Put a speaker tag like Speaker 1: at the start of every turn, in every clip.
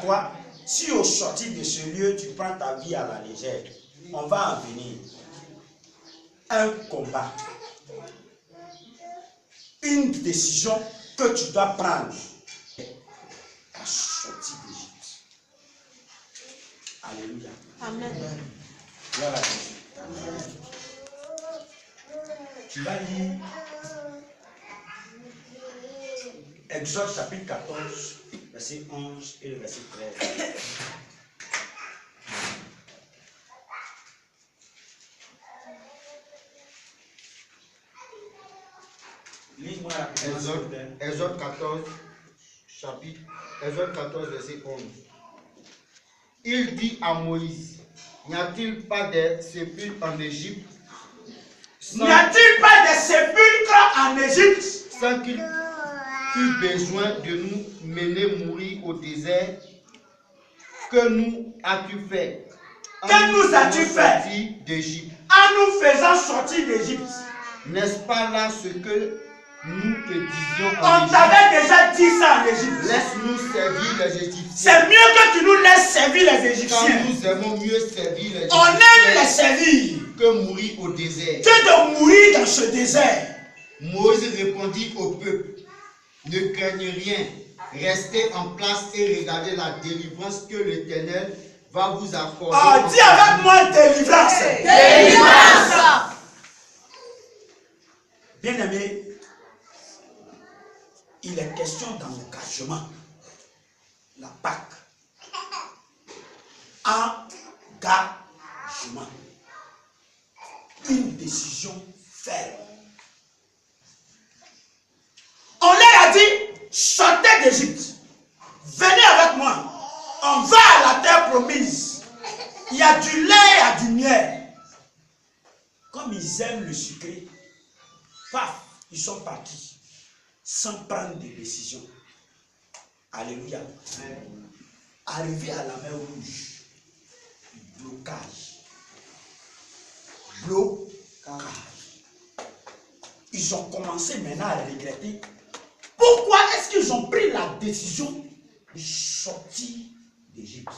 Speaker 1: toi, si au sortir de ce lieu, tu prends ta vie à la légère, on va en venir. Un combat. Une décision que tu dois prendre. Ta sortie d'Égypte. Alléluia.
Speaker 2: Amen.
Speaker 1: Gloire à Jésus. Amen. Tu vas lire Exode chapitre 14, verset 11 et le verset 13. Lis-moi la
Speaker 3: Exode 14, Exode 14, verset 11. Il dit à Moïse, n'y a-t-il pas de sépulcres en Égypte?
Speaker 1: N'y a-t-il pas de sépulcres en Égypte?
Speaker 3: Sans qu'il eût besoin de nous mener mourir au désert, que nous as-tu fait?
Speaker 1: Que nous as-tu fait
Speaker 3: d'Égypte?
Speaker 1: En nous faisant sortir d'Égypte.
Speaker 3: N'est-ce pas là ce que nous te disions en
Speaker 1: On
Speaker 3: Égypte?
Speaker 1: t'avait déjà dit ça en Égypte.
Speaker 3: Laisse-nous servir les Égyptiens.
Speaker 1: C'est mieux que tu nous laisses servir les
Speaker 3: Car
Speaker 1: Égyptiens.
Speaker 3: nous aimons mieux servir les
Speaker 1: On
Speaker 3: Égyptiens
Speaker 1: aime les servir
Speaker 3: que mourir au désert.
Speaker 1: que de mourir dans ce désert.
Speaker 3: Moïse répondit au peuple, ne craignez rien, restez en place et regardez la délivrance que l'Éternel va vous accorder.
Speaker 1: Oh, dis avec moi délivrance.
Speaker 2: Délivrance.
Speaker 1: Bien-aimé, il est question d'engagement. La Pâque. Engagement. Une décision ferme. On leur a dit, sortez d'Égypte. Venez avec moi. On va à la terre promise. Il y a du lait, il y a du miel. Comme ils aiment le sucré, paf, ils sont partis sans prendre de décision. Alléluia. Arrivé à la mer Rouge, blocage. Blocage. Ils ont commencé maintenant à regretter. Pourquoi est-ce qu'ils ont pris la décision de sortir d'Égypte?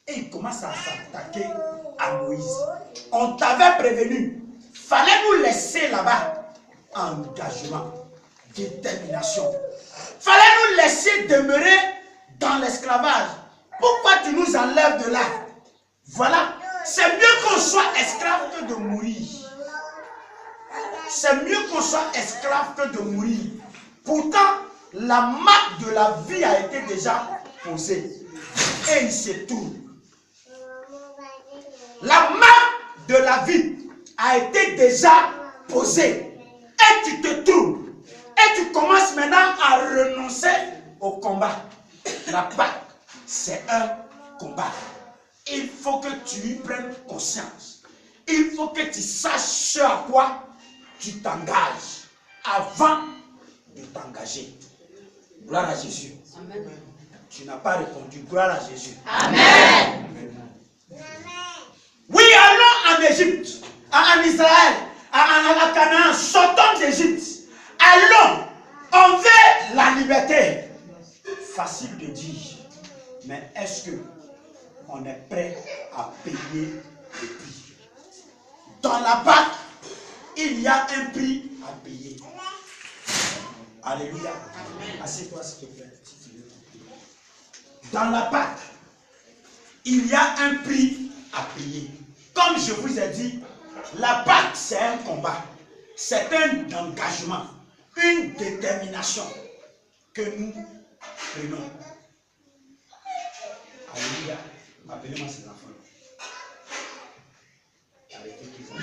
Speaker 1: Et ils commencent à s'attaquer à Moïse. On t'avait prévenu. Fallait nous laisser là-bas. Engagement, détermination. Fallait nous laisser demeurer dans l'esclavage. Pourquoi tu nous enlèves de là? Voilà. C'est mieux qu'on soit esclave que de mourir. C'est mieux qu'on soit esclave que de mourir. Pourtant, la marque de la vie a été déjà posée. Et il se tourne. La marque de la vie a été déjà posée. Et tu te trouves. Et tu commences maintenant à renoncer au combat. La Pâque, c'est un combat. Il faut que tu y prennes conscience. Il faut que tu saches ce à quoi tu t'engages avant de t'engager. Gloire à Jésus.
Speaker 2: Amen.
Speaker 1: Tu n'as pas répondu. Gloire à Jésus.
Speaker 2: Amen.
Speaker 1: Oui, allons en Égypte, en Israël, à Canaan, sortons d'Égypte. Allons, on veut la liberté. Facile de dire, mais est-ce que on est prêt à payer le prix? Dans la Pâque, il y a un prix à payer. Alléluia. Assieds-toi s'il te plaît, si tu veux. Dans la Pâque, il y a un prix à payer. Comme je vous ai dit, la Pâque c'est un combat. C'est un engagement, une détermination que nous prenons. Alléluia. Appelez-moi ces enfants. Arrêtez qu'ils ont.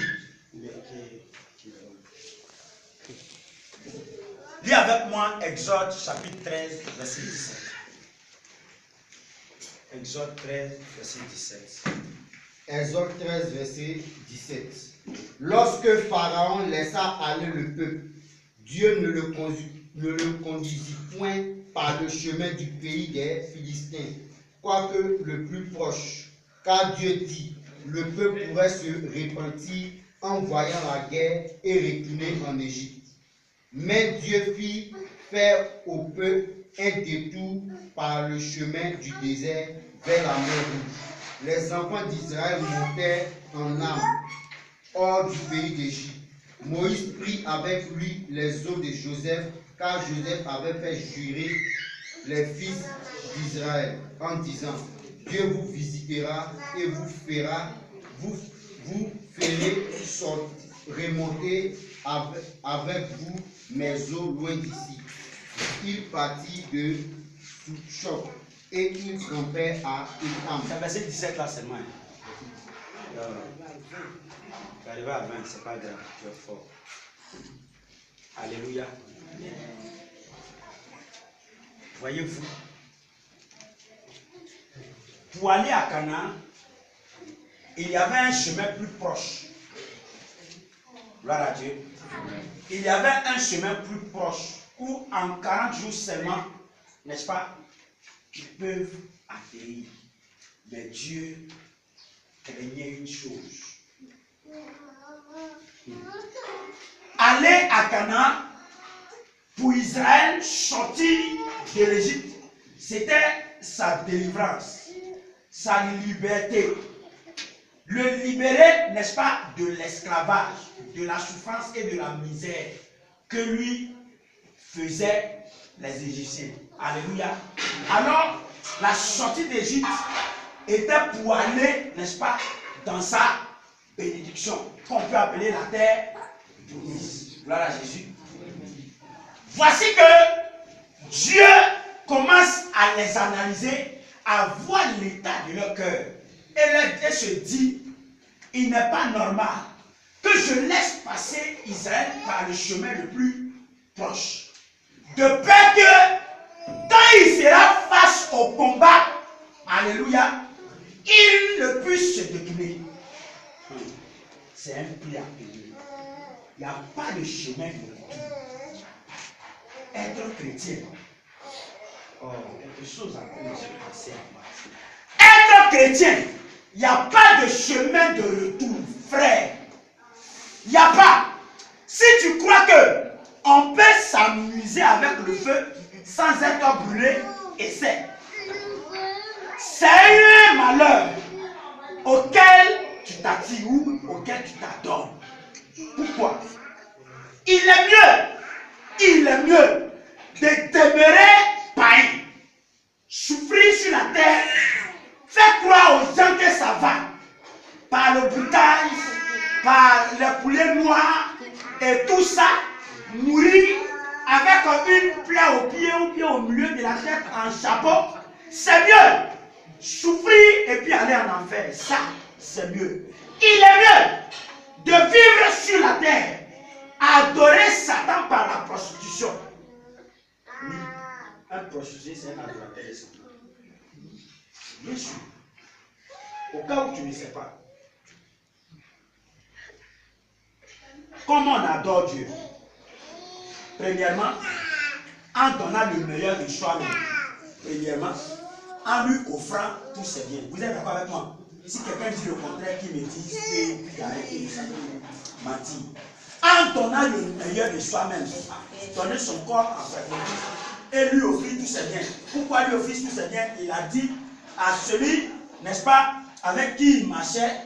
Speaker 1: Lis avec moi Exode chapitre 13, verset 17. Exode 13, verset 17.
Speaker 3: Exode 13, verset 17. Lorsque Pharaon laissa aller le peuple, Dieu ne le conduisit point par le chemin du pays des Philistins, quoique le plus proche. Car Dieu dit, le peuple pourrait se repentir en voyant la guerre et retourner en Égypte. Mais Dieu fit faire au peuple un détour par le chemin du désert vers la mer Rouge. Les enfants d'Israël montèrent en armes hors du pays d'Égypte. Moïse prit avec lui les os de Joseph, car Joseph avait fait jurer les fils d'Israël en disant: Dieu vous visitera et vous ferez remonter avec vous mes os loin d'ici. Il partit de Soukchok et il campait à Étam.
Speaker 1: C'est verset 17 là seulement. Arrivé à 20, c'est pas grave, tu es fort. Alléluia. Voyez-vous, pour aller à Canaan, il y avait un chemin plus proche. Gloire à Dieu. Il y avait un chemin plus proche où en 40 jours seulement, n'est-ce pas, ils peuvent atterrir. Mais Dieu craignait une chose. Aller à Canaan pour Israël sortir de l'Égypte, c'était sa délivrance, sa liberté. Le libérer, n'est-ce pas, de l'esclavage, de la souffrance et de la misère que lui faisaient les Égyptiens. Alléluia. Alors, la sortie d'Égypte était pour aller, n'est-ce pas, dans sa bénédiction, qu'on peut appeler la terre promise. Gloire à Jésus. Voici que Dieu commence à les analyser, à voir l'état de leur cœur. Et Dieu se dit, il n'est pas normal que je laisse passer Israël par le chemin le plus proche. De peur que quand il sera face au combat, alléluia, il ne puisse se détourner. C'est un pli à payer. Il n'y a pas de chemin de retour. Être chrétien. Oh, quelque chose a pu se passer en bas. Être chrétien, il n'y a pas de chemin de retour, frère. Il n'y a pas. Si tu crois que on peut s'amuser avec le feu sans être brûlé, essaie. C'est un malheur auquel tu t'attires ou auquel tu t'adonnes. Pourquoi? Il est mieux de demeurer païen, souffrir sur la terre, faire croire aux gens que ça va, par le boutage, par les poulets noirs et tout ça, mourir avec une plaie au pied ou bien au milieu de la tête en chapeau, c'est mieux. Souffrir et puis aller en enfer, ça, c'est mieux. Il est mieux de vivre sur la terre, adorer Satan par la prostitution. Oui, un prostitué, c'est un adorateur de Satan. Bien sûr. Au cas où tu ne sais pas. Comment on adore Dieu? Premièrement, en donnant le meilleur de soi-même. Premièrement, en lui offrant tous ses biens. Vous êtes d'accord avec moi? Si quelqu'un dit le contraire, qui me dit qu'il a arrêté, mentir. En donnant le meilleur de soi-même, donner son corps en sacrifice et lui offrir tous ses biens. Pourquoi lui offrir tous ses biens? Il a dit à celui, n'est-ce pas, avec qui il marchait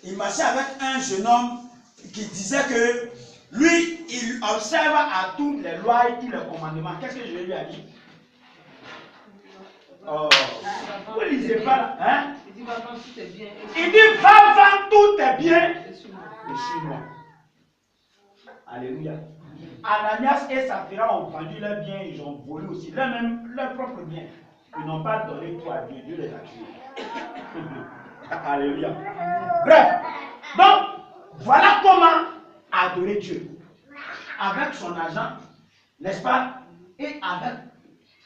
Speaker 1: avec un jeune homme qui disait que lui, il observe à toutes les lois et tous les commandements. Qu'est-ce que je lui ai dit? Oh, vous ne lisez pas là, hein? Il dit, va vendre tous tes biens. Il dit, va vendre tous tes biens et suis-moi. Alléluia. Ananias et Saphira ont vendu leurs biens, ils ont volé aussi leurs propres biens. Ils n'ont pas donné tout à Dieu, Dieu les a tués. Alléluia. Bref, donc, voilà comment adorer Dieu. Avec son argent, n'est-ce pas? Et avec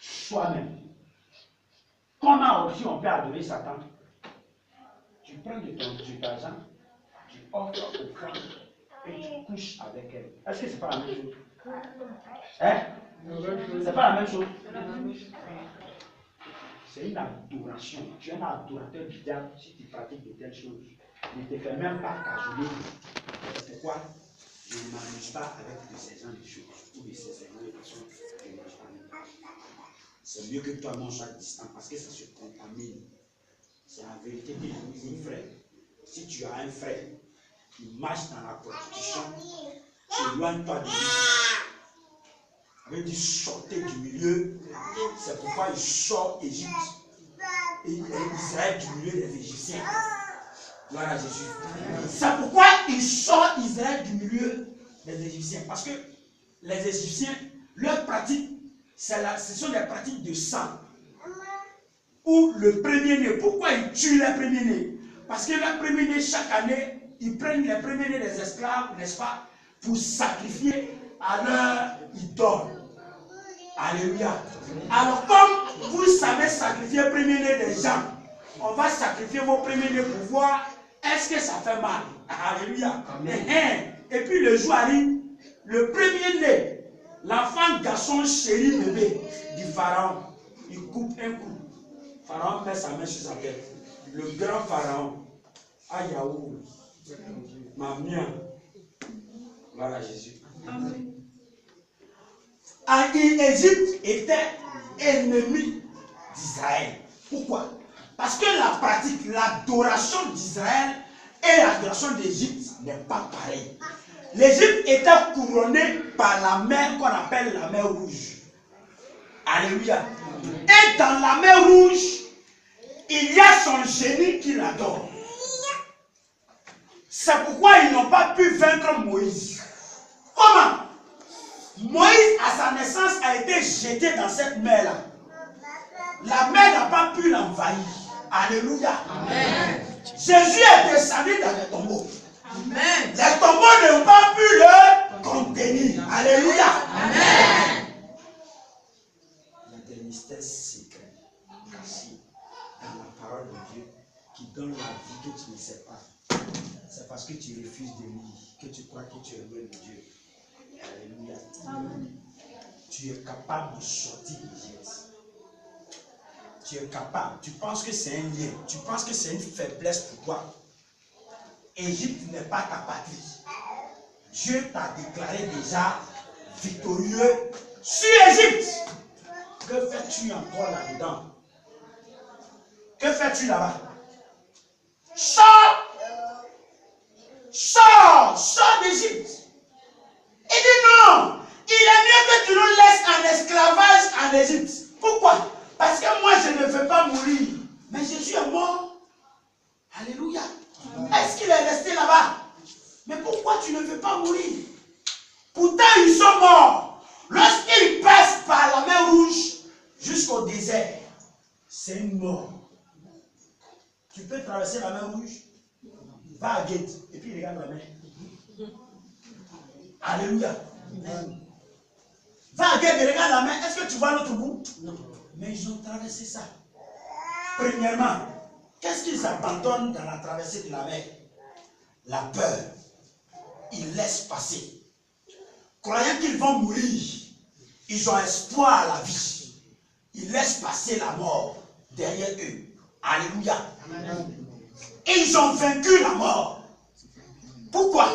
Speaker 1: soi-même. Comment aussi on peut adorer Satan? Tu prends de ton argent, tu offres aux femmes et tu couches avec elles. Est-ce que ce n'est pas la même chose? Hein? C'est pas la même chose? C'est une adoration. Tu es un adorateur du diable si tu pratiques de telles choses. Ne te fais même pas cajoler. C'est quoi? je ne m'amuse pas avec de ces gens de choses ou de ces gens de personnes qui ne mangent pas. C'est mieux que toi manges à distance parce que ça se contamine. C'est la vérité que je dis, frère. Si tu as un frère qui marche dans la prostitution, éloigne-toi de lui. Veut dire sortir du milieu. C'est pourquoi il sort Égypte et Israël du milieu des Égyptiens. Gloire à Jésus. C'est pourquoi il sort Israël du milieu des Égyptiens. Parce que les Égyptiens, leurs pratiques, ce sont des pratiques de sang. Ou le premier-né. Pourquoi ils tuent les premiers-nés? Parce que les premiers-nés, chaque année, ils prennent les premiers-nés des esclaves, n'est-ce pas, pour sacrifier à leur idole. Alléluia. Alors, comme vous savez sacrifier le premier-né des gens, on va sacrifier vos premiers-nés pour voir est-ce que ça fait mal. Alléluia. Et puis le jour arrive, le premier-né, l'enfant garçon chéri bébé du pharaon, il coupe un coup. Pharaon met sa main sur sa tête. Le grand pharaon, Ayaou, ma mien, voilà Jésus. Amen. Égypte était ennemi d'Israël. Pourquoi? Parce que la pratique, l'adoration d'Israël et l'adoration d'Égypte n'est pas pareille. L'Égypte était couronnée par la mer qu'on appelle la mer Rouge. Alléluia. Et dans la mer Rouge, il y a son génie qui l'adore. C'est pourquoi ils n'ont pas pu vaincre Moïse. Comment? Moïse, à sa naissance, a été jeté dans cette mer-là. La mer n'a pas pu l'envahir. Alléluia. Amen. Jésus est descendu dans les tombeaux. Amen. Les tombeaux n'ont pas pu le contenir. Alléluia. Amen. Il y a des mystères secrets cachés dans la parole de Dieu qui donnent la vie que tu ne sais pas. C'est parce que tu refuses de lire que tu crois que tu es loin de Dieu. Alléluia. Amen. Tu es capable de sortir d'Égypte. Tu es capable. Tu penses que c'est un lien. Tu penses que c'est une faiblesse pour toi. Égypte n'est pas ta patrie. Dieu t'a déclaré déjà victorieux sur Égypte. Que fais-tu encore là-dedans? Que fais-tu là-bas? Sors! Sors! Sors d'Égypte! Il dit non! Il est mieux que tu nous laisses en esclavage en Égypte. Pourquoi? Parce que moi je ne veux pas mourir. Mais Jésus est mort. Alléluia. Est-ce qu'il est resté là-bas? Mais pourquoi tu ne veux pas mourir? Pourtant ils sont morts. Lorsqu'ils passent par la mer Rouge jusqu'au désert, c'est une mort. Tu peux traverser la mer Rouge? Va à Guette et puis regarde la mer. Alléluia. Va à Guette et regarde la mer. Est-ce que tu vois l'autre bout? Non. Mais ils ont traversé ça. Premièrement, qu'est-ce qu'ils abandonnent dans la traversée de la mer? La peur. Ils laissent passer. Croyant qu'ils vont mourir, ils ont espoir à la vie. Ils laissent passer la mort derrière eux. Alléluia. Et ils ont vaincu la mort. Pourquoi?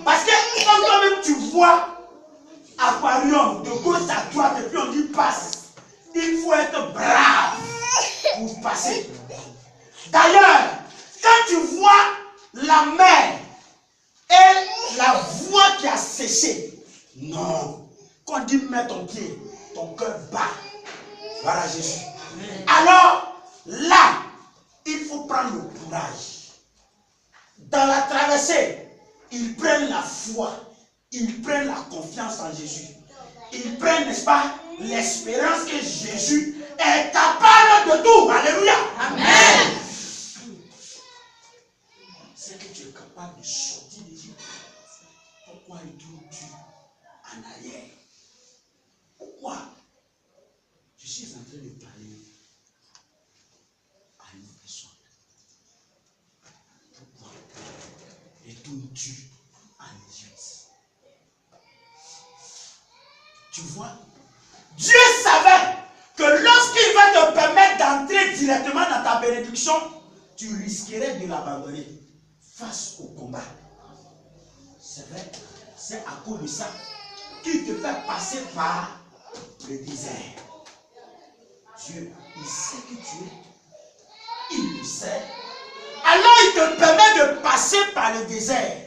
Speaker 1: Parce que quand toi-même tu vois aquarium de gauche à droite et puis on dit passe. Il faut être brave pour passer. D'ailleurs, quand tu vois la mer et la voie qui a séché, non. Quand on dit mets ton pied, ton cœur bat. Voilà Jésus. Alors, là, il faut prendre le courage. Dans la traversée, ils prennent la foi, ils prennent la confiance en Jésus. Ils prennent, n'est-ce pas, l'espérance que Jésus est capable de tout. Alléluia. Amen. C'est que tu es capable de sortir d'Égypte. Pourquoi retournes-tu en arrière? Pourquoi? Je suis en train de parler à une personne. Pourquoi retournes-tu en Égypte? Tu vois, Dieu savait que lorsqu'il va te permettre d'entrer directement dans ta bénédiction, tu risquerais de l'abandonner face au combat. C'est vrai. C'est à cause de ça qu'il te fait passer par le désert. Dieu, il sait qui tu es. Il le sait. Alors il te permet de passer par le désert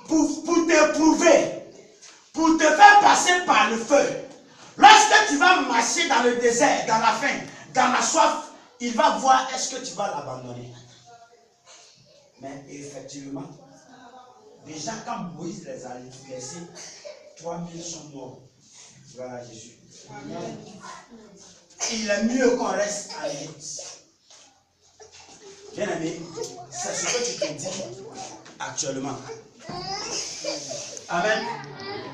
Speaker 1: pour t'éprouver, pour te faire passer par le feu. Lorsque tu vas marcher dans le désert, dans la faim, dans la soif, il va voir est-ce que tu vas l'abandonner. Mais effectivement, déjà quand Moïse les a laissés, 3000 sont morts. Voilà Jésus. Amen. Il est mieux qu'on reste à l'Égypte. Bien aimé, c'est ce que tu te dis actuellement. Amen.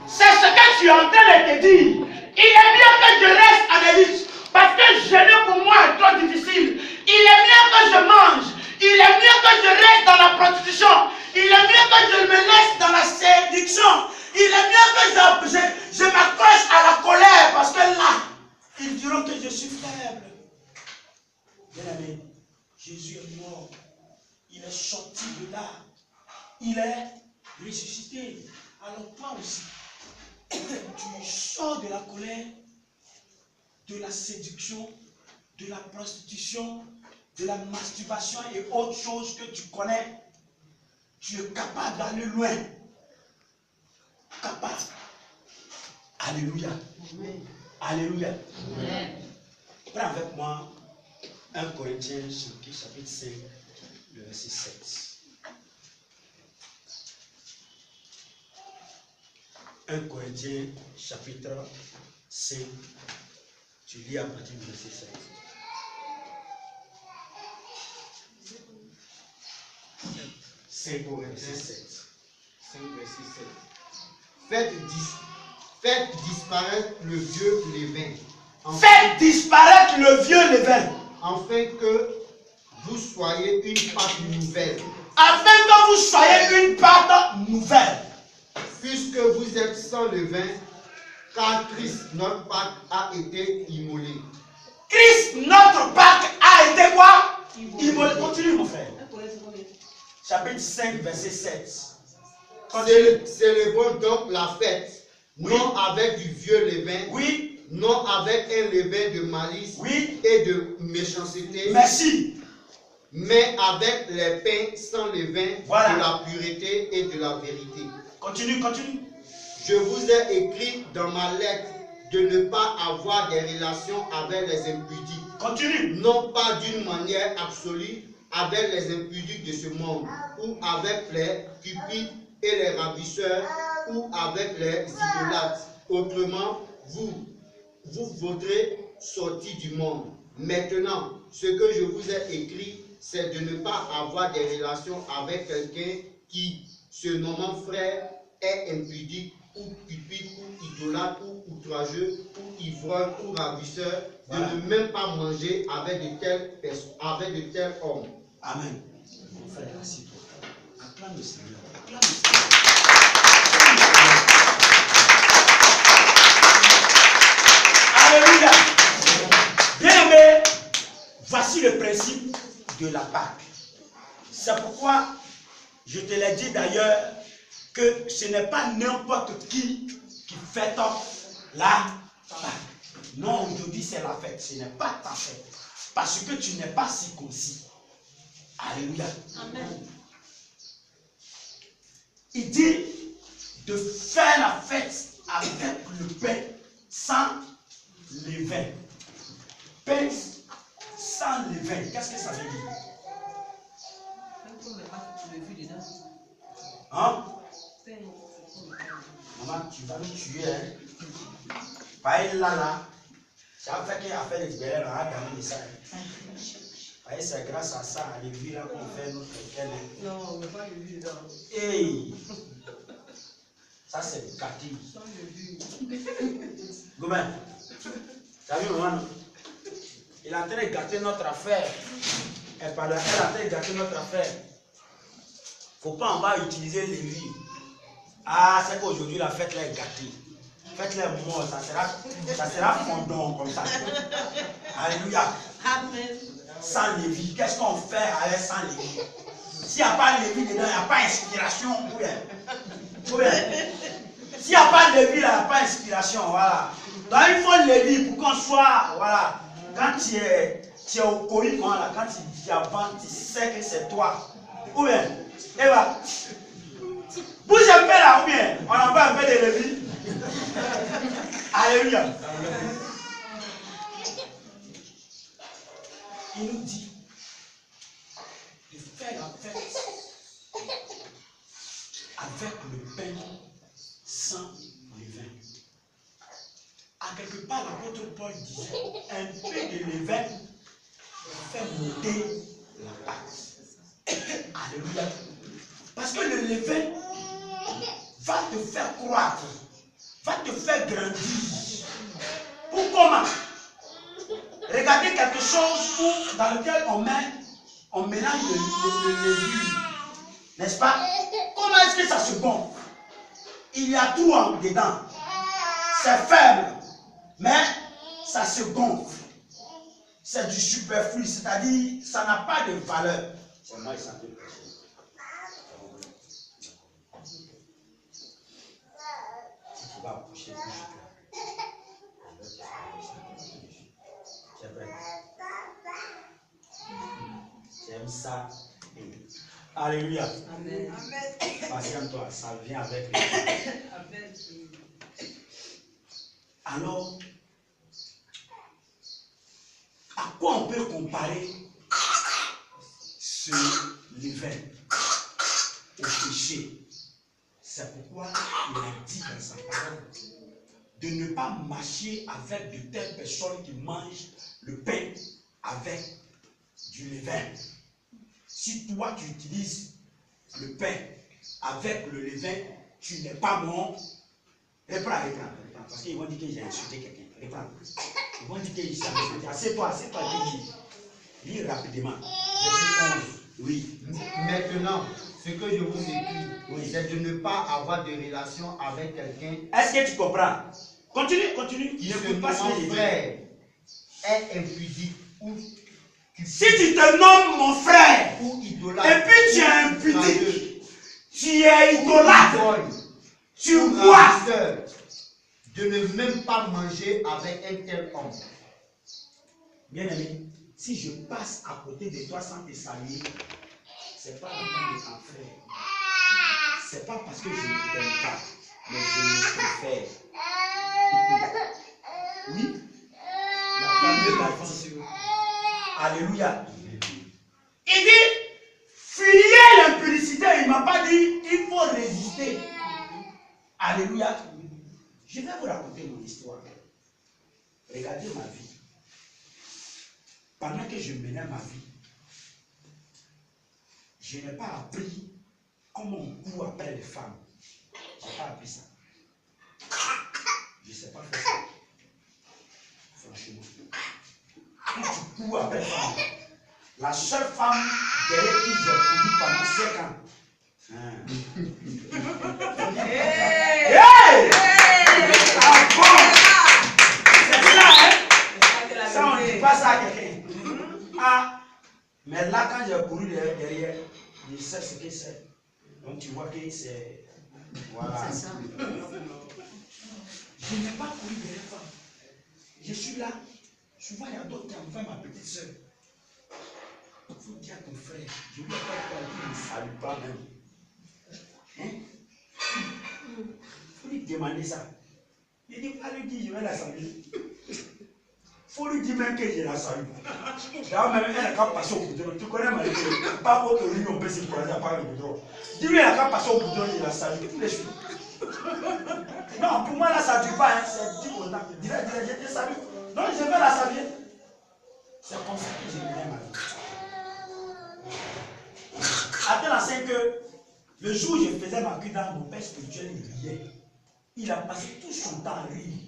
Speaker 1: C'est ce que tu es en train de te dire. Il est mieux que je reste à l'Égypte parce que jeûner pour moi est trop difficile. Il est mieux que je mange. Il est mieux que je reste dans la prostitution. Il est mieux que je me laisse dans la séduction. Il est mieux que je m'accroche à la colère parce que là, ils diront que je suis faible. Bien aimé, Jésus est mort. Il est sorti de là. Il est ressuscité. Alors toi aussi, tu sors de la colère, de la séduction, de la prostitution, de la masturbation et autres choses que tu connais. Tu es capable d'aller loin. Capable. Alléluia. Amen. Alléluia. Amen. Prends avec moi 1 Corinthiens chapitre 5, le verset 7. 1 Corinthiens chapitre 5, tu lis à partir du verset 7.
Speaker 3: Verset 7. Faites disparaître le vieux levain.
Speaker 1: Faites disparaître le vieux levain.
Speaker 3: Afin que vous soyez une pâte nouvelle.
Speaker 1: Afin que vous soyez une pâte nouvelle.
Speaker 3: Puisque vous êtes sans levain, car Christ, notre Pâque, a été immolé.
Speaker 1: Christ, notre Pâque, a été quoi? Immolé. Continue, mon frère. Chapitre 5, verset 7.
Speaker 3: Célébrons donc la fête, oui, non avec du vieux levain, oui, non avec un levain de malice, oui, et de méchanceté.
Speaker 1: Merci.
Speaker 3: Mais avec les pains sans levain, voilà, de la pureté et de la vérité.
Speaker 1: Continue, continue.
Speaker 3: Je vous ai écrit dans ma lettre de ne pas avoir des relations avec les impudiques.
Speaker 1: Continue.
Speaker 3: Non pas d'une manière absolue avec les impudiques de ce monde, ou avec les cupides et les ravisseurs, ou avec les idolâtres. Autrement, vous vaudrez sortis du monde. Maintenant, ce que je vous ai écrit, c'est de ne pas avoir des relations avec quelqu'un qui, se nommant frère, est impudique, ou cupide, ou idolâtre, ou outrageux, ou ivrogne, ou ravisseur, voilà, de ne même pas manger avec de tels hommes.
Speaker 1: Amen. Mon frère, assis-toi. Acclame le Seigneur. Acclame le Seigneur. Alléluia. Bien aimé, voici le principe de la Pâque. C'est pourquoi je te l'ai dit d'ailleurs que ce n'est pas n'importe qui fête la Pâque. Non, aujourd'hui c'est la fête, ce n'est pas ta fête. Parce que tu n'es pas circoncis. Alléluia. Amen. Il dit de faire la fête avec le pain sans levain. Pain sans levain. Qu'est-ce que ça veut dire? Hein? Maman, tu vas nous tuer. Hein? Pas là. Ça fait qu'il a fait les belles, on a gagné ça. C'est grâce à ça, les vies là qu'on fait notre équelle. Non, on ne veut pas les vies dedans. Hey! Ça c'est gâté. Gomen, t'as vu maman? Il est en train de gâter notre affaire. Elle est en train de gâter notre affaire. Faut pas en bas utiliser les vies. Ah, c'est qu'aujourd'hui la fête là est gâtée. Faites-les morts, ça sera fondant comme ça. Alléluia. Amen. Sans Lévi, qu'est-ce qu'on fait avec sans Lévi? S'il n'y a pas Lévi dedans, il n'y a pas inspiration. S'il n'y a pas de Lévi, il n'y a pas d'inspiration. Voilà. Donc il faut Lévi pour qu'on soit. Voilà. Quand tu es au coït, voilà, quand tu avances, tu sais que c'est toi. Ou bien, Eva, bouge un peu là, ou bien, on envoie un peu de Lévi. Alléluia. Il nous dit de faire la fête avec le pain sans levain. À quelque part, l'apôtre Paul disait un peu de levain fait monter la pâte. Alléluia. Parce que le levain va te faire croître, va te faire grandir. Pour comment? Regardez quelque chose dans lequel on mélange le levure. N'est-ce pas? Comment est-ce que ça se gonfle? Il y a tout en dedans. C'est faible, mais ça se gonfle. C'est du superflu, c'est-à-dire ça n'a pas de valeur. C'est moi qui sentais le péché. Si tu vas coucher, c'est vrai. J'aime ça. Alléluia.
Speaker 2: Amen.
Speaker 1: Patiente-toi, ça vient avec le
Speaker 2: Amen.
Speaker 1: Alors, à quoi on peut comparer ce levain au péché? C'est pourquoi il a dit dans sa parole de ne pas marcher avec de telles personnes qui mangent le pain avec du levain. Si toi tu utilises le pain avec le levain, tu n'es pas bon. Reprends. Parce qu'ils vont dire que j'ai insulté quelqu'un. Reprends. Ils vont dire que j'ai insulté. Assieds-toi, lis rapidement. Oui.
Speaker 3: Maintenant, ce que je vous écris, c'est de ne pas avoir de relation avec quelqu'un.
Speaker 1: Est-ce que tu comprends? Continue.
Speaker 3: Qui se nomme frère est impudique ou
Speaker 1: si tu te nommes mon frère
Speaker 3: ou idolâtre,
Speaker 1: et puis tu es impudique, tu es idolâtre, tu bois,
Speaker 3: de ne même pas manger avec un tel homme.
Speaker 1: Bien aimé, si je passe à côté de toi sans te saluer, c'est pas la peine de t'en faire. C'est pas parce que je ne t'aime pas, mais je me préfère. Oui, la peine de t'en. Alléluia. Il dit, fuyez l'impudicité. Il ne m'a pas dit, il faut résister. Alléluia. Je vais vous raconter mon histoire. Regardez ma vie. Pendant que je menais ma vie, je n'ai pas appris comment on court après les femmes. Je n'ai pas appris ça. Je ne sais pas faire ça. Franchement. Quand tu cours après les femmes, la seule femme derrière qui j'ai couru pendant 5 ans. Hey! Ah bon! C'est ça, hein? Ça, on ne dit pas ça à quelqu'un. Ah, mais là, quand j'ai couru derrière, je sais ce que c'est. Donc, tu vois que c'est. Voilà.
Speaker 2: C'est ça.
Speaker 1: Je n'ai pas couru derrière les femmes. Je suis là. Souvent, il y a d'autres qui envoient ma petite soeur. Il faut dire à ton frère, je ne veux pas qu'il ne salue pas même. Hein? Il faut lui demander ça. Il dit, pas lui dire, je vais la saluer. Il faut lui dire même que je la salue. D'ailleurs, même elle n'a qu'à passer au goudron. Tu connais ma vie. Pas autre lui, on peut se croiser à part le goudron. Dis-lui, elle n'a qu'à passer au goudron, je la salue. Tous les jours. Non, pour moi, là, ça ne dure pas. Hein. C'est du contact. Direct, je te salue. Non, je vais la saluer. C'est comme ça que j'ai mené ma vie. Attends, c'est que le jour où je faisais ma cuite, mon père spirituel, il riait. Il a passé tout son temps à rire.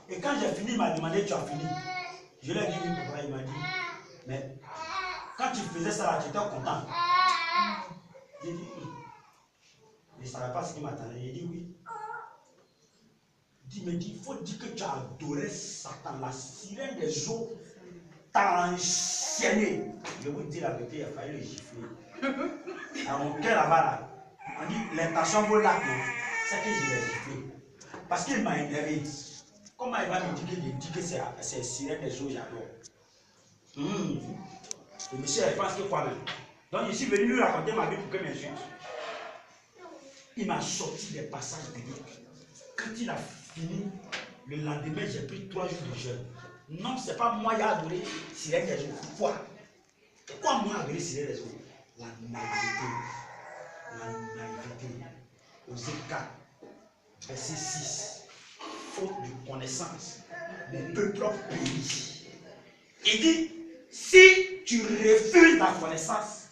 Speaker 1: Et quand j'ai fini, il m'a demandé, tu as fini? Je lui ai dit, oui, papa, il m'a dit, mais quand tu faisais ça là, tu étais content. J'ai dit, oui. Je ne savais pas ce qu'il m'attendait. J'ai dit, oui. Il me dit, il faut dire que tu as adoré Satan, la sirène des eaux t'a enchaîné. Je vous dis la vérité, il a fallu le gifler. À mon cœur là-bas, là, on dit, l'intention vaut l'acte, c'est que je l'ai giflé. Parce qu'il m'a énervé. Comment il va me dire que c'est sirène des eaux, j'adore. Le monsieur, il pense que quoi même. Donc, je suis venu lui raconter ma vie pour que m'insulte. Il m'a sorti des passages bibliques. Quand il a fini, le lendemain, j'ai pris 3 jours de jeûne. Non, ce n'est pas moi qui ai adoré sirène des eaux. Quoi? Pourquoi moi adoré sirène des eaux? La naïveté. La naïveté. Osée 4, verset 6. Faute de connaissance, mon peuple périt. Il dit, si tu refuses la connaissance,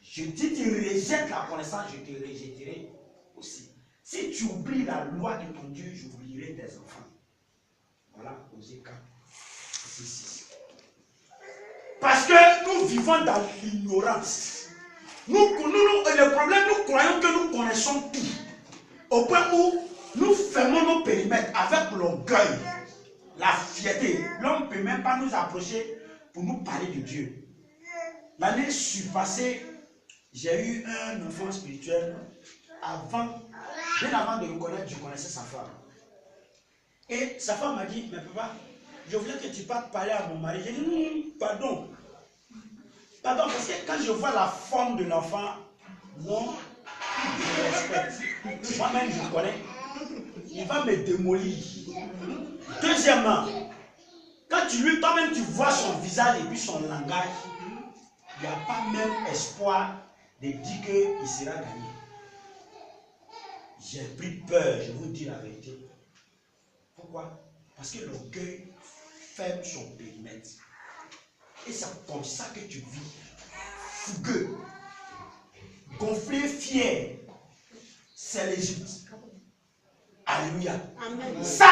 Speaker 1: je dis, tu rejettes la connaissance, je te rejetterai aussi. Si tu oublies la loi de ton Dieu, j'oublierai tes enfants. Voilà, Osée 4, verset 6. Parce que nous vivons dans l'ignorance. Le problème, nous croyons que nous connaissons tout. Au point où nous fermons nos périmètres avec l'orgueil, la fierté. L'homme ne peut même pas nous approcher pour nous parler de Dieu. L'année surpassée, j'ai eu un enfant spirituel. Bien avant de le connaître, je connaissais sa femme. Et sa femme m'a dit, mais papa, je voulais que tu partes parler à mon mari. J'ai dit, non, pardon. Pardon, parce que quand je vois la forme de l'enfant, non, je respecte. Moi-même, je connais. Il va me démolir. Deuxièmement, quand toi-même, tu vois son visage et puis son langage, il n'y a pas même espoir de dire qu'il sera gagné. J'ai pris peur, je vous dis la vérité. Pourquoi? Parce que l'orgueil ferme son périmètre. Et c'est comme ça que tu vis. Fougueux, gonflé, fier. C'est l'Égypte. Alléluia. Amen. Ça,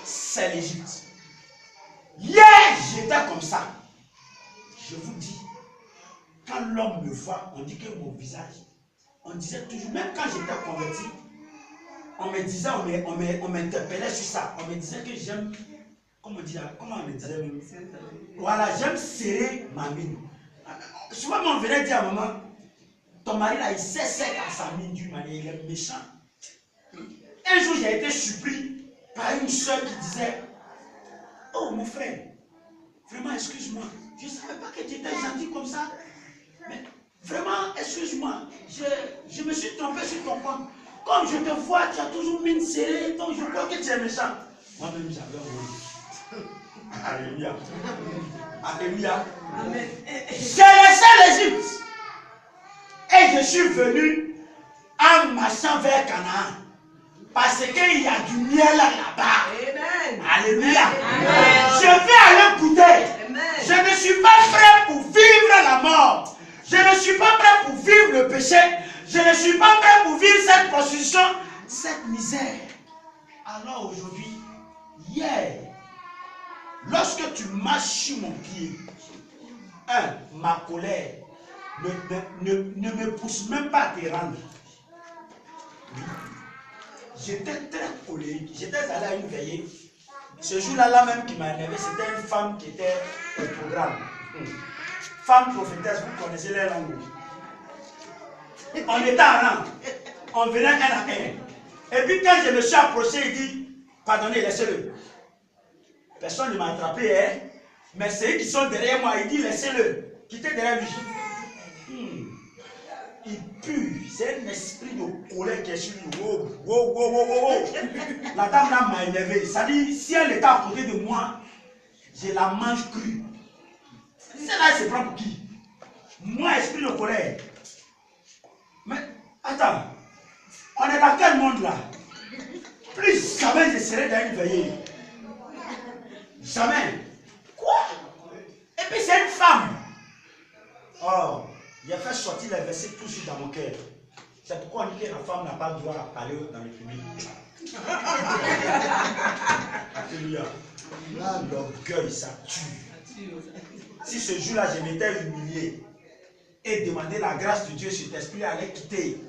Speaker 1: c'est l'Égypte. Hier, j'étais comme ça. Je vous dis, quand l'homme me voit, on dit que mon visage, on disait toujours, même quand j'étais converti, on me disait, on m'interpellait sur ça. On me disait que j'aime, comment on me disait même? Voilà, j'aime serrer ma mine. Souvent, on venait dire à maman, ton mari là, il sait sec à sa mine d'une manière, il est méchant. Un jour, j'ai été surpris par une soeur qui disait, oh mon frère, vraiment excuse-moi, je ne savais pas que tu étais gentil comme ça. Mais vraiment, excuse-moi, je me suis trompé sur ton compte. Comme je te vois, tu as toujours mine serrée, donc je crois que tu es méchant. Moi-même, j'avais envie. Alléluia. Alléluia. Amen. J'ai laissé l'Égypte. Et je suis venu en marchant vers Canaan. Parce qu'il y a du miel là-bas. Alléluia. Amen. Je vais aller goûter. Amen. Je ne suis pas prêt pour vivre la mort. Je ne suis pas prêt pour vivre le péché. Je ne suis pas prêt pour vivre cette prostitution, cette misère. Alors aujourd'hui, hier, lorsque tu marches sur mon pied, ma colère ne me pousse même pas à te rendre. J'étais très colérique. J'étais allé à une veillée. Ce jour-là, même qui m'a énervé, c'était une femme qui était au programme. Femme prophétesse, vous connaissez les langues. On était en rang. On venait un à un. Et puis quand je me suis approché, il dit, pardonnez, laissez-le. Personne ne m'a attrapé, hein? Mais ceux qui sont derrière moi, il dit, laissez-le. Quittez derrière lui. Il pue. C'est un esprit de colère qui est sur lui. Wow. La dame là m'a énervé. Ça dit, si elle était à côté de moi, je la mange crue. Celle-là, elle se prend pour qui? Moi, esprit de colère. Mais, attends. On est dans quel monde là? Plus jamais je serai dans une veillée. Jamais. Quoi? Et puis c'est une femme. Oh, il a fait sortir les versets tout de suite dans mon cœur. C'est pourquoi on dit que la femme n'a pas le droit à parler dans le public. Alléluia. Là, l'orgueil, ça tue. Si ce jour-là, je m'étais humilié et demandé la grâce de Dieu, cet esprit allait quitter.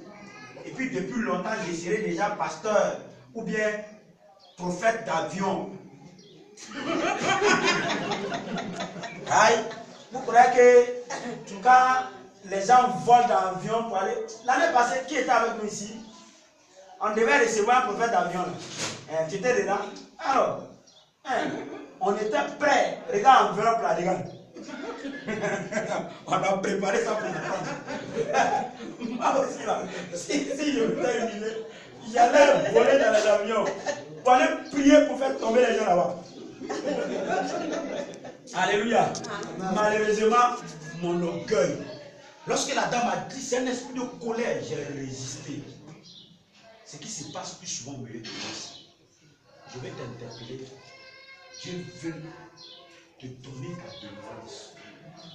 Speaker 1: Et puis depuis longtemps, je serai déjà pasteur ou bien prophète d'avion. Aïe, vous croyez que quand les gens volent dans l'avion pour aller... L'année passée, qui était avec nous ici? On devait recevoir un prophète d'avion. Tu étais dedans. Alors, on était prêts. Regarde enveloppe là, regarde. On a préparé ça pour l'attendre. Moi aussi là, si je m'étais humilié, j'allais voler dans les avions pour aller prier pour faire tomber les gens là-bas. Alléluia. Malheureusement, mon orgueil. Lorsque la dame a dit c'est un esprit de colère, j'ai résisté. Ce qui se passe plus souvent au milieu de l'Église. Je vais t'interpeller. Dieu veut te donner ta délivrance.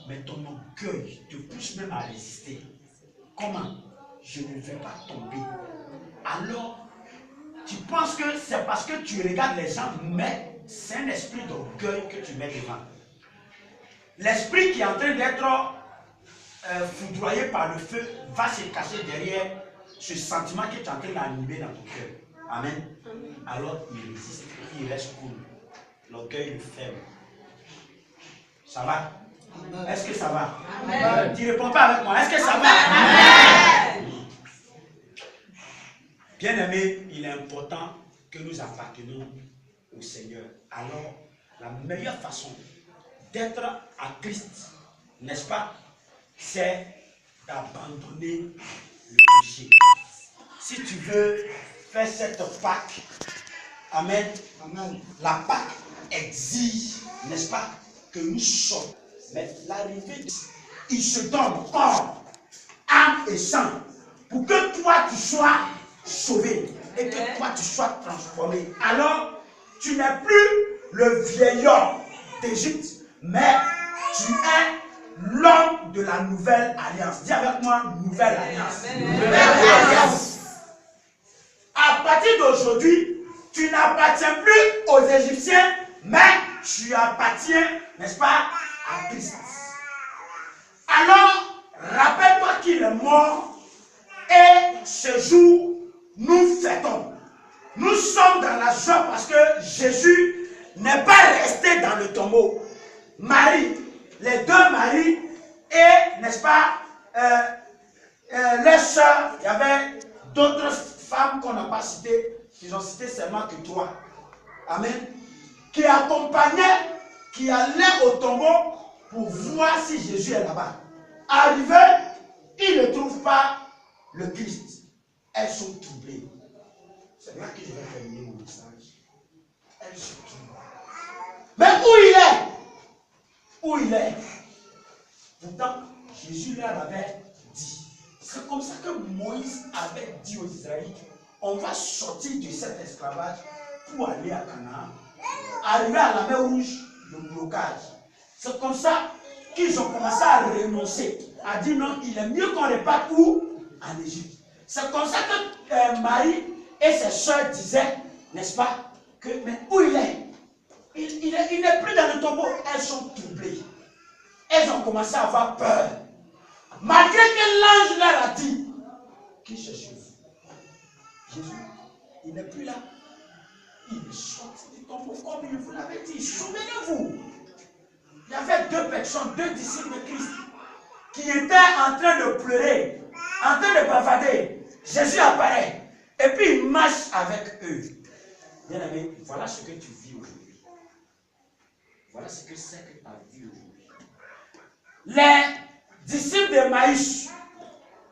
Speaker 1: Mais ton orgueil te pousse même à résister. Comment? Je ne vais pas tomber. Alors, tu penses que c'est parce que tu regardes les gens, mais c'est un esprit d'orgueil que tu mets devant. L'esprit qui est en train d'être foudroyé par le feu va se cacher derrière ce sentiment que tu es en train d'animer dans ton cœur. Amen. Alors il résiste, il reste cool. L'orgueil le ferme. Ça va? Est-ce que ça va? Amen. Tu ne réponds pas avec moi. Est-ce que ça va? Amen. Bien-aimé, il est important que nous appartenions au Seigneur. Alors, la meilleure façon d'être à Christ, n'est-ce pas, c'est d'abandonner le péché. Si tu veux faire cette Pâque, amen, la Pâque exige, n'est-ce pas, que nous sortions. Mais l'arrivée, il se donne corps, âme et sang pour que toi tu sois sauvé et que toi tu sois transformé. Alors, tu n'es plus le vieil homme d'Égypte, mais tu es l'homme de la nouvelle alliance. Dis avec moi, nouvelle alliance. Nouvelle alliance. À partir d'aujourd'hui, tu n'appartiens plus aux Égyptiens, mais tu appartiens, n'est-ce pas, à Christ. Alors, rappelle-toi qu'il est mort et ce jour, nous fêtons. Nous sommes dans la joie parce que Jésus n'est pas resté dans le tombeau. Marie, les deux Marie et, n'est-ce pas, les sœurs, il y avait d'autres femmes qu'on n'a pas citées, ils ont cité seulement que trois. Amen. Qui accompagnaient, qui allaient au tombeau pour voir si Jésus est là-bas. Arrivé, ils ne trouvent pas le Christ. Elles sont troublées. C'est là que je vais terminer mon message. Elles sont troublées. Mais où il est? Où il est? Pourtant, Jésus leur avait dit. C'est comme ça que Moïse avait dit aux Israélites, on va sortir de cet esclavage pour aller à Canaan. Arrivé à la mer Rouge, le blocage. C'est comme ça qu'ils ont commencé à renoncer, à dire non, il est mieux qu'on reparte où? En Égypte. C'est comme ça que Marie et ses soeurs disaient, n'est-ce pas, que mais où il est? Il n'est plus dans le tombeau. Elles sont troublées. Elles ont commencé à avoir peur. Malgré que l'ange leur a dit, qui cherchez-vous? Jésus, il n'est plus là. Il est sorti du tombeau comme il vous l'avait dit. Souvenez-vous, il y avait deux personnes, deux disciples de Christ, qui étaient en train de pleurer, en train de bavarder. Jésus apparaît et puis il marche avec eux. Bien aimé, voilà ce que tu vis aujourd'hui. Voilà ce que c'est que ta vie aujourd'hui. Les disciples de Maïs,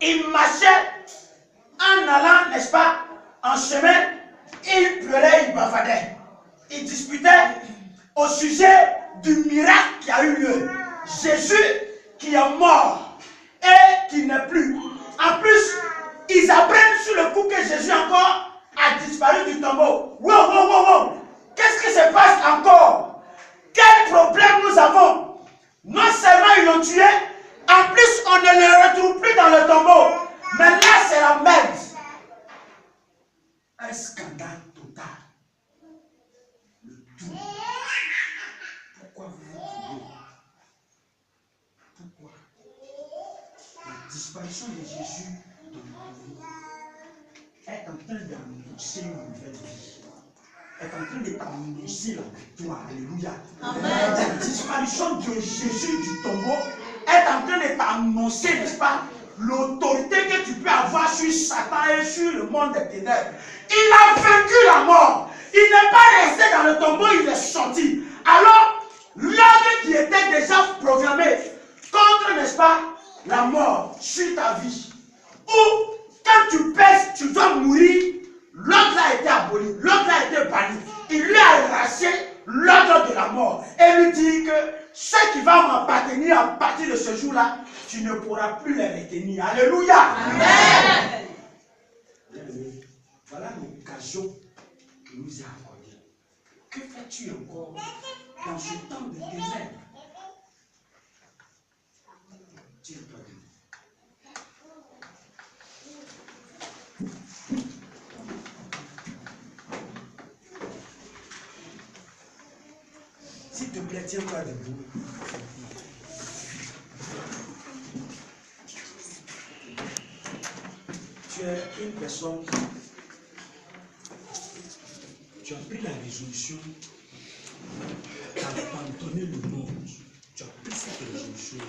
Speaker 1: ils marchaient en allant, n'est-ce pas, en chemin, ils pleuraient, ils bavardaient. Ils disputaient au sujet du miracle qui a eu lieu. Jésus qui est mort et qui n'est plus. En plus, ils apprennent sur le coup que Jésus encore a disparu du tombeau. Wow. Qu'est-ce qui se passe encore? Quel problème nous avons? Non seulement ils l'ont tué, en plus on ne le retrouve plus dans le tombeau. Mais là c'est la merde. Un scandale total. Le tout. Pourquoi vous vous trouvez? Pourquoi? La disparition de Jésus dans le tombeau est en train d'annoncer une nouvelle vie. Est en train de t'annoncer la victoire. Alléluia. Amen. La disparition de Jésus du tombeau est en train de t'annoncer, n'est-ce pas, l'autorité que tu peux avoir sur Satan et sur le monde des ténèbres. Il a vaincu la mort. Il n'est pas resté dans le tombeau, il est sorti. Alors, l'ordre qui était déjà programmé contre, n'est-ce pas, la mort sur ta vie. Ou quand tu pèses, tu dois mourir. L'ordre a été aboli, l'ordre a été banni. Il lui a arraché l'ordre de la mort. Et lui dit que ce qui va m'appartenir à partir de ce jour-là, tu ne pourras plus les retenir. Alléluia. Amen. Voilà l'occasion qui nous est accordée. Que fais-tu encore dans ce temps de ténèbres? Tiens-toi debout. S'il te plaît, tiens-toi debout. Tu es une personne, tu as pris la résolution d'abandonner le monde. Tu as pris cette résolution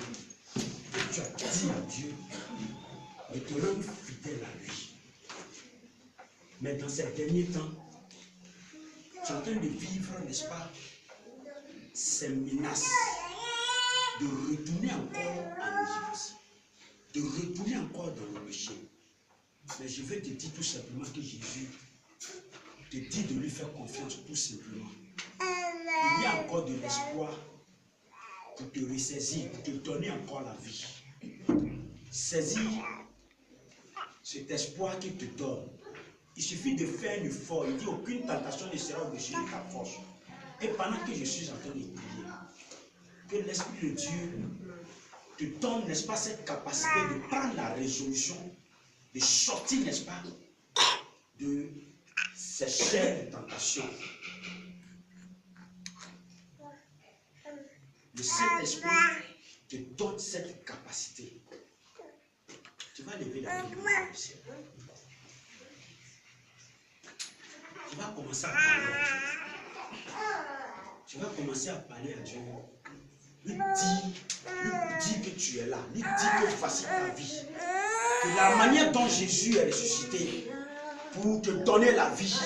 Speaker 1: et tu as dit à Dieu de te rendre fidèle à lui. Mais dans ces derniers temps, tu es en train de vivre, n'est-ce pas, ces menaces de retourner encore en Égypte, de retourner encore dans le péché. Mais je vais te dire tout simplement que Jésus te dit de lui faire confiance tout simplement. Il y a encore de l'espoir pour te ressaisir, pour te donner encore la vie. Saisis cet espoir qu'il te donne. Il suffit de faire un effort. Il dit aucune tentation ne sera au-dessus de ta force. Et pendant que je suis en train de prier, que l'Esprit de Dieu te donne, n'est-ce pas, cette capacité de prendre la résolution, de sortir, n'est-ce pas, de ces chaînes de tentation. Le Saint-Esprit te donne cette capacité. Tu vas lever la main. Tu vas commencer à parler à Dieu. Tu vas commencer à parler à Dieu. Lui dis que tu es là. Lui dis que voici ta vie. Que la manière dont Jésus est ressuscité pour te donner la vie,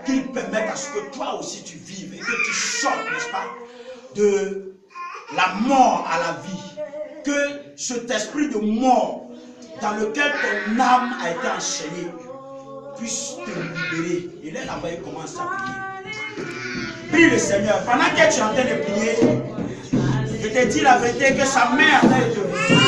Speaker 1: qu'il permette à ce que toi aussi tu vives et que tu sortes, n'est-ce pas, de la mort à la vie. Que cet esprit de mort dans lequel ton âme a été enchaînée puisse te libérer. Et là, là-bas, il commence à prier. Prie le Seigneur. Pendant que tu es en train de prier, je te dis la vérité que sa mère a été ressuscitée.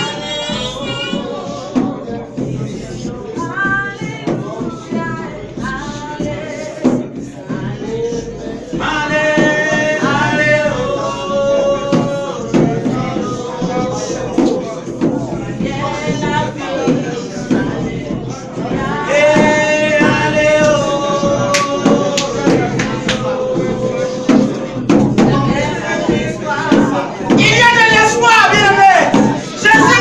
Speaker 1: Il y a de l'espoir, bien-aimé. Jésus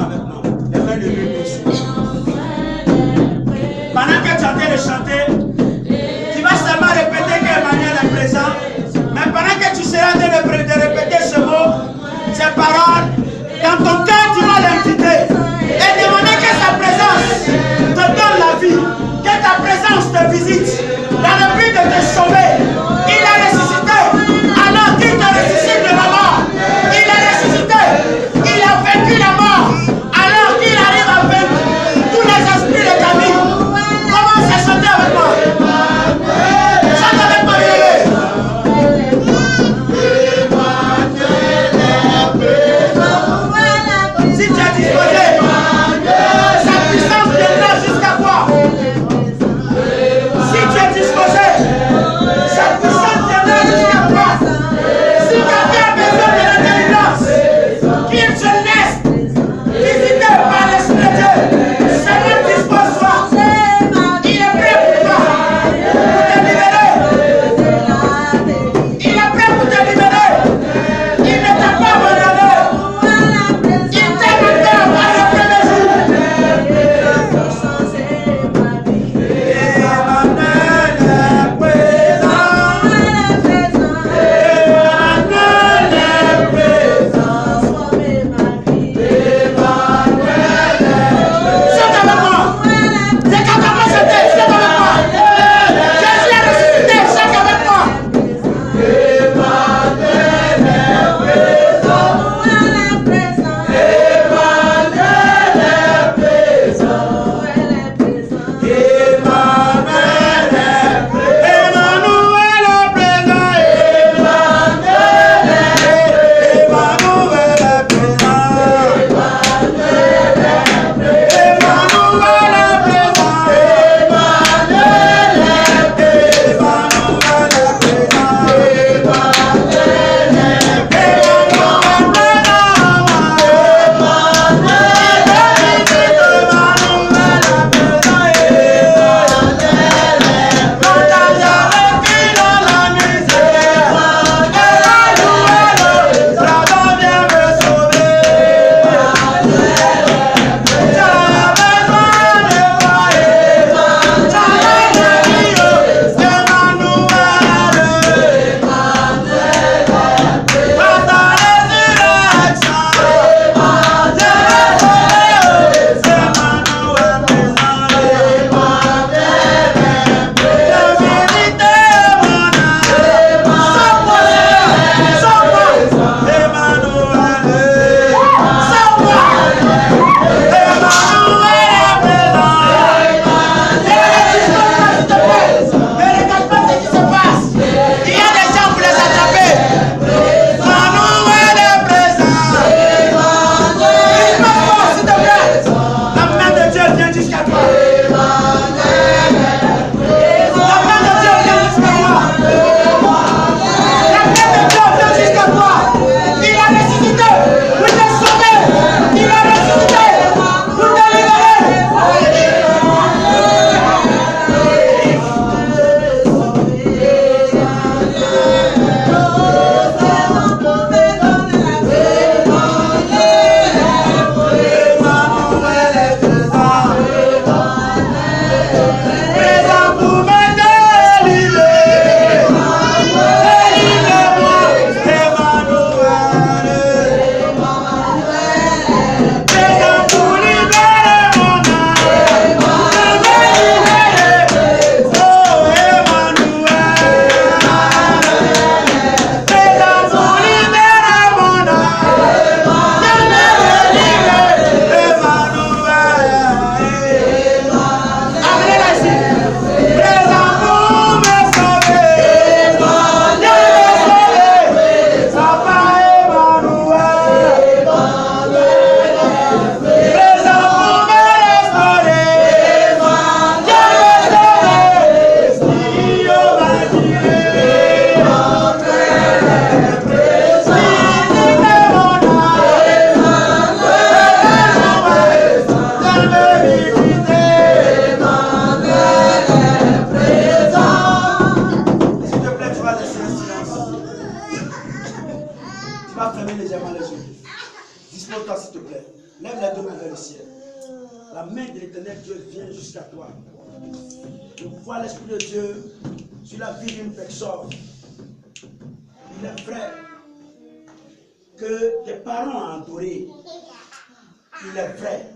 Speaker 1: chant avec moi. Les mains levées, bien sûr. Pendant que tu es en train de chanter, tu vas seulement répéter qu'Emmanuel est présent. Mais pendant que tu seras en train de répéter ce mot, ces paroles, dans ton cœur, tu vas l'inviter et demander que sa présence te donne la vie, que ta présence te visite dans le but de te sauver. Il a ressuscité, alors qu'il te ressuscite de la mort. Il a ressuscité, il a vaincu la mort, alors qu'il arrive à vaincre tous les esprits de ta vie. Commence à chanter avec moi. Chante avec moi, bébé. Si tu es disposé, sa puissance viendra jusqu'à toi. Si tu es disposé, sa puissance viendra jusqu'à toi. Si quelqu'un a besoin de la délivrance, qu'il se laisse visiter par l'Esprit de Dieu. Seigneur, dispose-toi. Il est prêt pour toi, pour te libérer. Il est prêt pour te libérer. Il ne t'a pas abandonné. Il t'aime encore à le premier jour. Chante avec moi. C'est quand on va chanter, chante avec moi. Jésus est ressuscité, chante avec moi. Dispose-toi s'il te plaît. Lève les deux mains vers le ciel. La main de l'Éternel Dieu vient jusqu'à toi. Je vois l'Esprit de Dieu sur la vie d'une personne. Il est vrai que tes parents ont adoré. Il est vrai.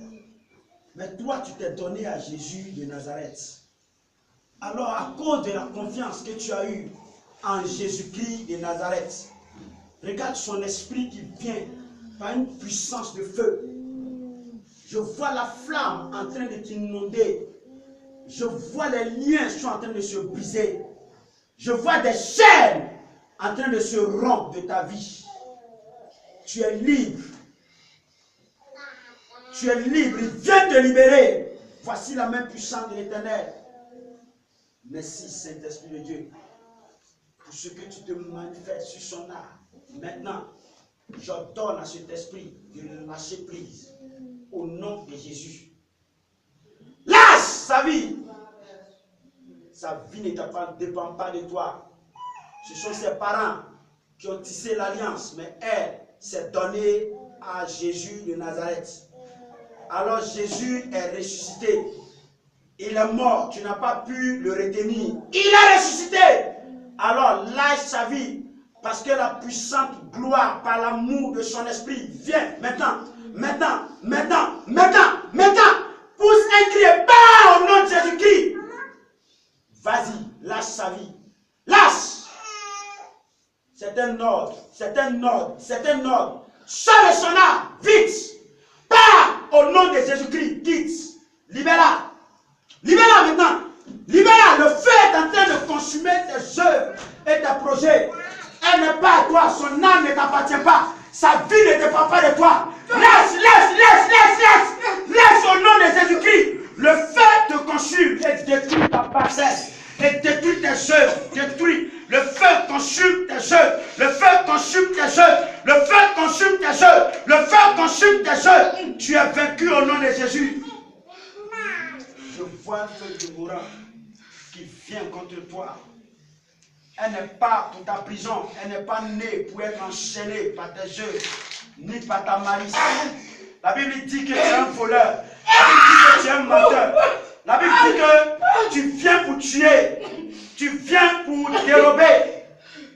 Speaker 1: Mais toi, tu t'es donné à Jésus de Nazareth. Alors, à cause de la confiance que tu as eue en Jésus-Christ de Nazareth, regarde son esprit qui vient par une puissance de feu. Je vois la flamme en train de t'inonder. Je vois les liens sont en train de se briser. Je vois des chaînes en train de se rompre de ta vie. Tu es libre. Tu es libre. Il vient te libérer. Voici la main puissante de l'Éternel. Merci Saint-Esprit de Dieu pour ce que tu te manifestes sur son âme. Maintenant, j'ordonne à cet esprit de lâcher prise au nom de Jésus. Lâche sa vie. Sa vie ne dépend pas de toi. Ce sont ses parents qui ont tissé l'alliance, mais elle s'est donnée à Jésus de Nazareth. Alors Jésus est ressuscité. Il est mort, tu n'as pas pu le retenir. Il est ressuscité. Alors lâche sa vie, parce que la puissante gloire par l'amour de son esprit vient maintenant. Pousse un cri et bat au nom de Jésus-Christ. Vas-y, lâche sa vie. Lâche. C'est un ordre. Sors de son âme, vite. Pars au nom de Jésus-Christ, quitte. Libère-la. Libère-la maintenant. Libère-la. Le feu est en train de consumer tes œuvres et tes projets. Elle n'est pas à toi. Son âme ne t'appartient pas. Sa vie ne dépend pas de toi. Laisse au nom de Jésus-Christ. Le feu te consume et détruit ta bassesse. Et détruit tes œuvres. Détruit. Le feu consume tes œuvres. Le feu consume tes œuvres. Le feu consume tes œuvres. Le feu consume tes œuvres. Tu es vaincu au nom de Jésus. Je vois un feu dévorant qui vient contre toi. Elle n'est pas pour ta prison. Elle n'est pas née pour être enchaînée par tes œuvres, ni par ta malice. La Bible dit que tu es un voleur. La Bible dit que tu es un menteur. La Bible dit que tu viens pour tuer. Tu viens pour dérober.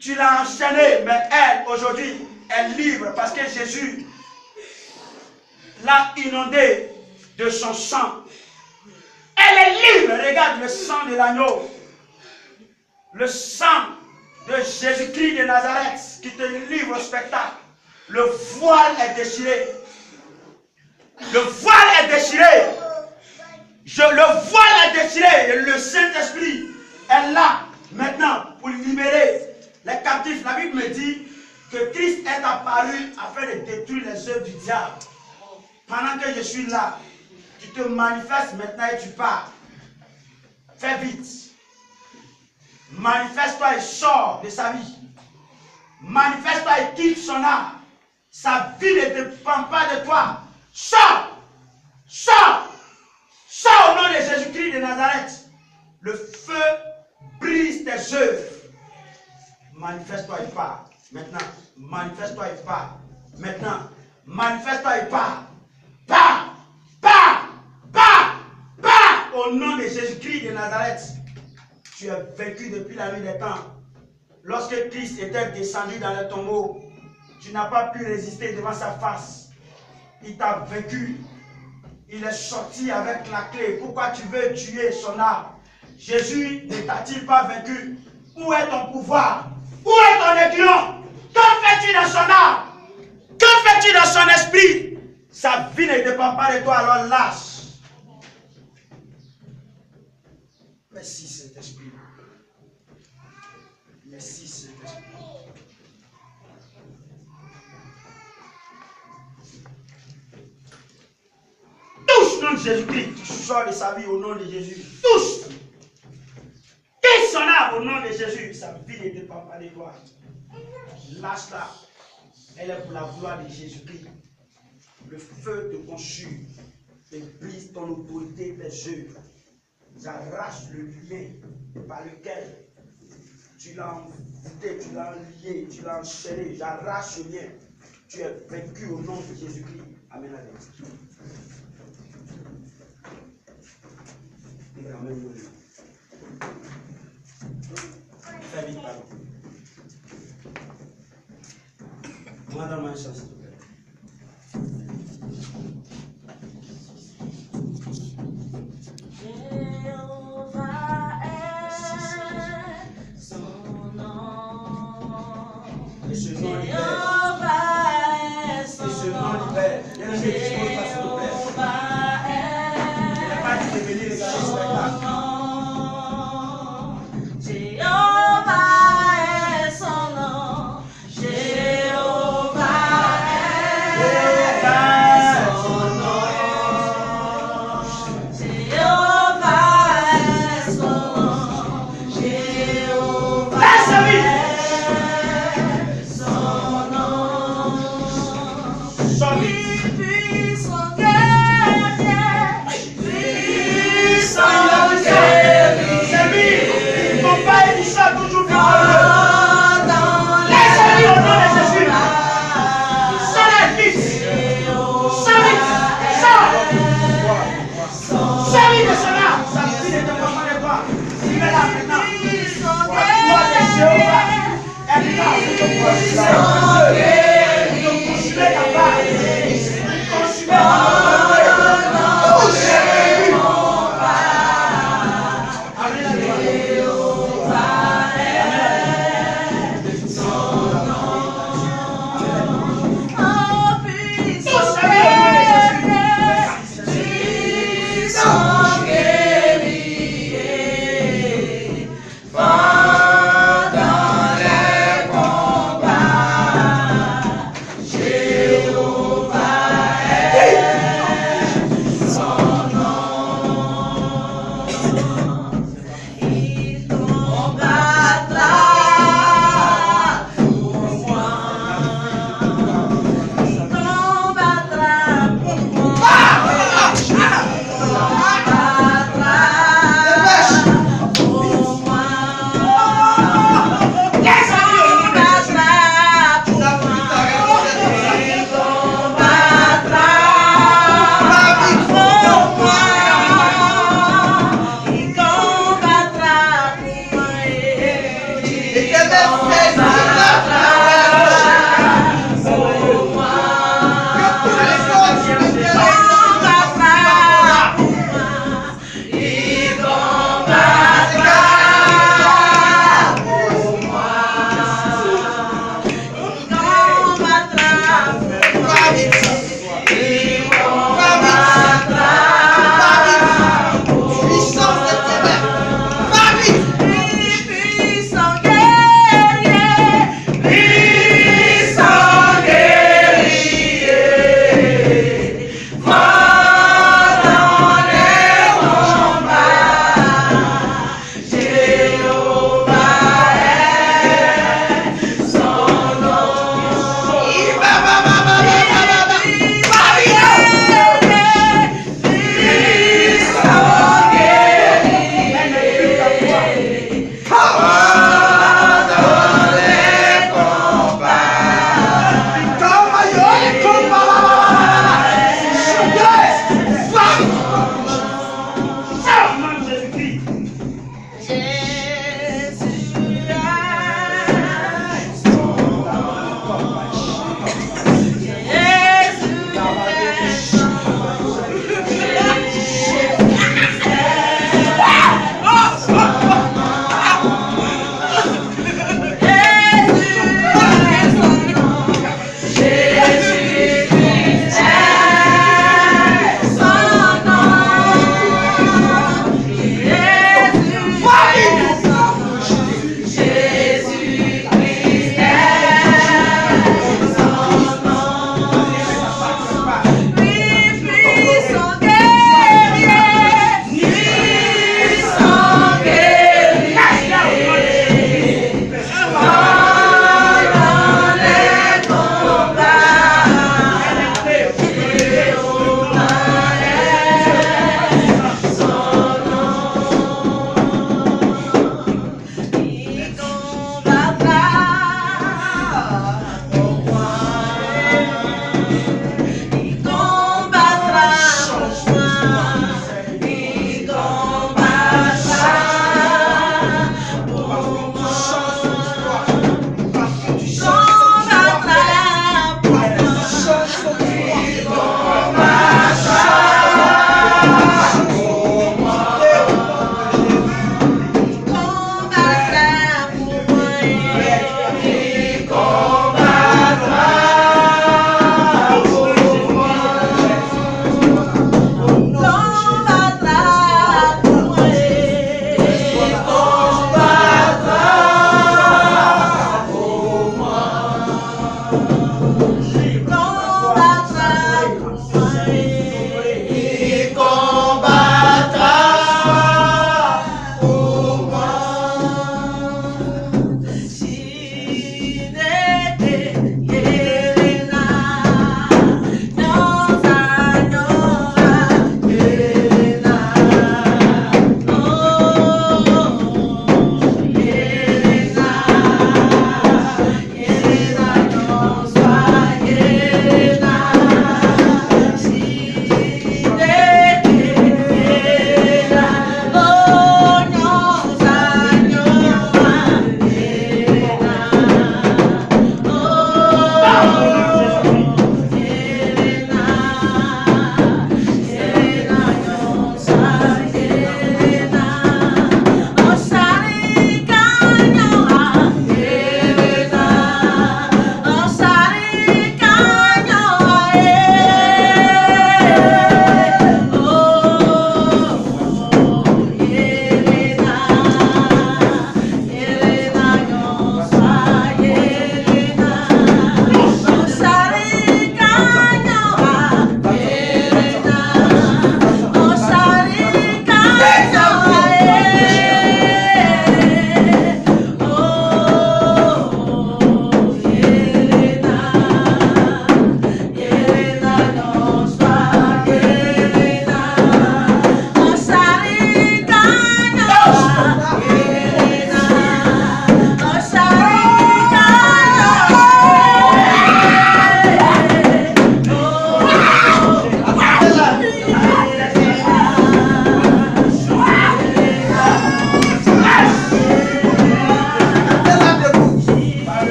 Speaker 1: Tu l'as enchaînée, mais elle, aujourd'hui, est libre parce que Jésus l'a inondée de son sang. Elle est libre. Regarde le sang de l'agneau. Le sang de Jésus-Christ de Nazareth qui te livre au spectacle. Le voile est déchiré. Le voile est déchiré. Le voile est déchiré. Et le Saint-Esprit est là maintenant pour libérer les captifs. La Bible me dit que Christ est apparu afin de détruire les œuvres du diable. Pendant que je suis là, tu te manifestes maintenant et tu pars. Fais vite. Manifeste-toi et sors de sa vie. Manifeste-toi et quitte son âme. Sa vie ne dépend pas de toi. Sors! Sors! Sors au nom de Jésus-Christ de Nazareth. Le feu brise tes œuvres. Manifeste-toi et pars. Maintenant, manifeste-toi et pars. Maintenant, manifeste-toi et pars. Pars! Pars! Pars! Pars! Au nom de Jésus-Christ de Nazareth. Tu es vaincu depuis la nuit des temps. Lorsque Christ était descendu dans le tombeau, tu n'as pas pu résister devant sa face. Il t'a vaincu. Il est sorti avec la clé. Pourquoi tu veux tuer son âme? Jésus ne t'a-t-il pas vaincu? Où est ton pouvoir? Où est ton aiguillon? Que fais-tu dans son âme? Que fais-tu dans son esprit? Sa vie ne dépend pas de toi, alors lâche. Merci Saint-Esprit. Merci Saint-Esprit. Touche le nom de Jésus-Christ. Tu sors de sa vie au nom de Jésus. Touche. Quitte son âme au nom de Jésus. Sa vie ne dépend pas de toi. Lâche-la. Elle est pour la gloire de Jésus-Christ. Le feu te consume. Et brise ton autorité, tes œuvres. J'arrache le lien par lequel tu l'as envoûté, tu l'as lié, tu l'as enchaîné. J'arrache le lien. Tu es vaincu au nom de Jésus-Christ. Amène la danse. Il ramène le lieu. Fais vite, pardon. Moi, donne-moi une chance, s'il te plaît. Et ce nom libère. Et ce nom libère. Bien aimé, dispose pas, s'il te plaît. Il n'est pas dit de venir regarder ce spectacle.
Speaker 2: Jehovah,